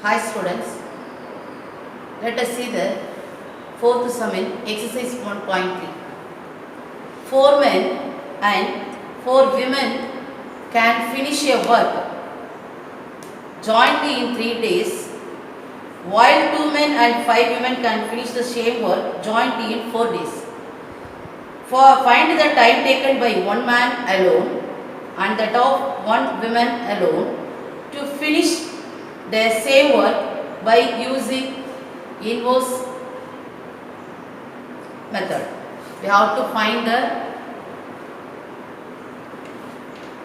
Hi students, let us see the fourth sum in exercise 1.3. 4 men and 4 women can finish a work jointly in 3 days, while 2 men and 5 women can finish the same work jointly in 4 days. Find the time taken by one man alone and that of one woman alone to finish the same work by using inverse method. We have to find the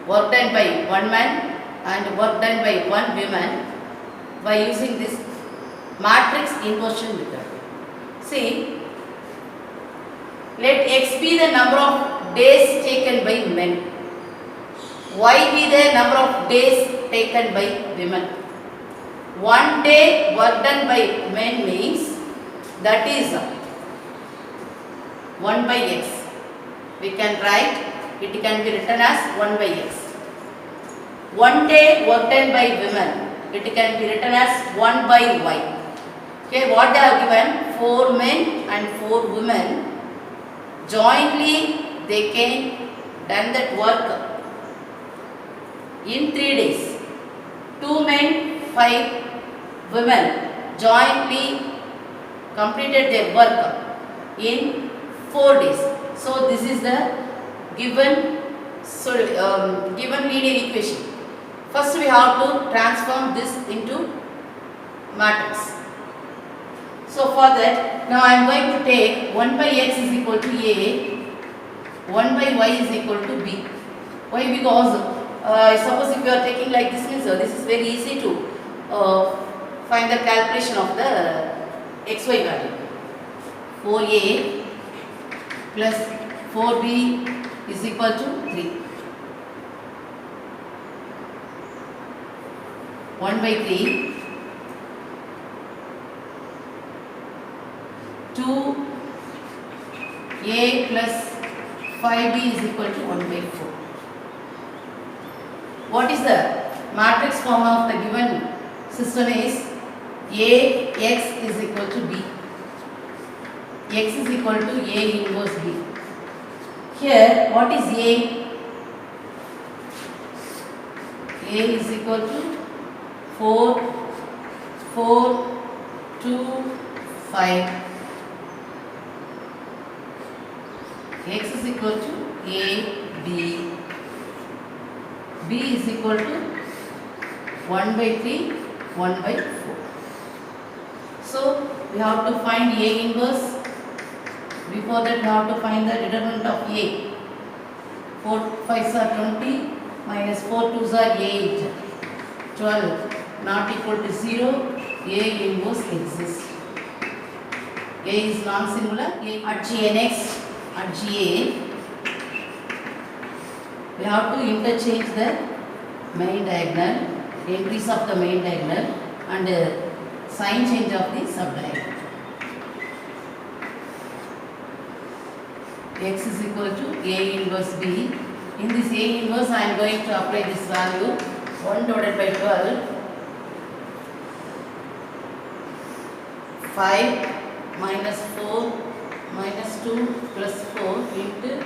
work done by one man and work done by one woman by using this matrix inversion method. See, let x be the number of days taken by men, y be the number of days taken by women. 1 day work done by men means that is 1 by x. We can write, it can be written as 1 by x. 1 day work done by women, it can be written as 1 by y. Here what they have given, 4 men and 4 women jointly they can done that work in 3 days. 2 men, 5 women jointly completed their work in 4 days. So this is the given linear equation. First we have to transform this into matrix. So for that, now I am going to take 1 by x is equal to a, 1 by y is equal to b. Why? Because suppose if you are taking like this means this is very easy to find the calculation of the xy value. 4a plus 4b is equal to 3. 1 by 3, 2a plus 5b is equal to 1 by 4. What is the matrix form of the given system is Ax is equal to b. X is equal to A inverse b. Here what is A? A is equal to 4, 4, 2, 5. X is equal to A, B. B is equal to 1 by 3, 1 by 4. So we have to find A inverse. Before that we have to find the determinant of A. 4 5s are 20 minus 4 2s are 8. 12 not equal to 0. A inverse exists. A is non-singular. At Gnx, at Ga, we have to interchange the main diagonal, entries of the main diagonal and sign change of the subdiagonal. X is equal to A inverse B. In this A inverse I am going to apply this value 1 divided by 12. 5 minus 4 minus 2 plus 4 into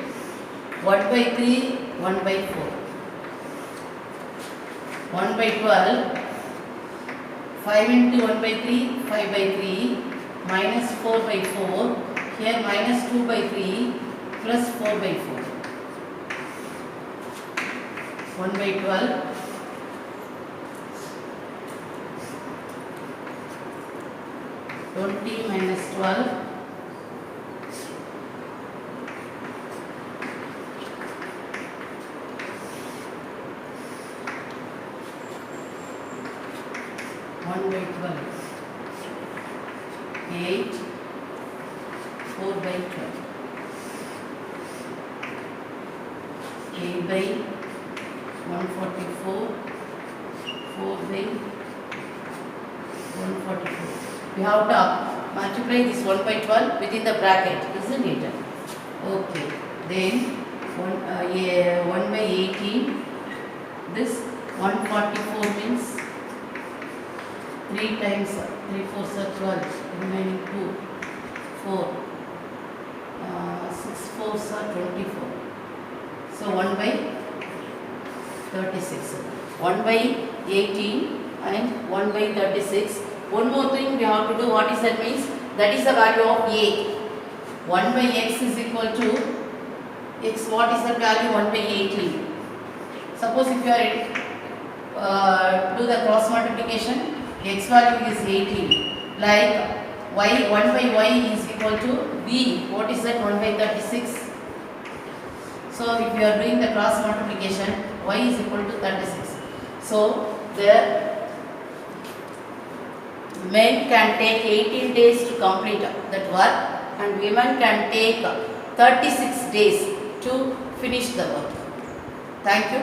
1 by 3, 1 by 4. 1 by 12, 5 into 1 by 3, 5 by 3, minus 4 by 4, here minus 2 by 3, plus 4 by 4. 1 by 12, 20 minus 12, 1 by 12, 8, 4 by 12, 8 by 144, 4 by 144. We have to multiply this 1 by 12 within the bracket, isn't it? Okay. Then 1 by 18, this 144 means 3 3 times 3 4s are 12, remaining 2, 4, 6 4s are 24. So 1 by 36. 1 by 18 and 1 by 36. One more thing we have to do. What is that means? That is the value of a. 1 by x is equal to x. What is the value? 1 by 18. Suppose if you are do the cross multiplication, x value is 18. Like y, 1 by y is equal to b. What is that? 1 by 36. So if you are doing the cross multiplication, y is equal to 36. So the men can take 18 days to complete that work, and women can take 36 days to finish the work. Thank you.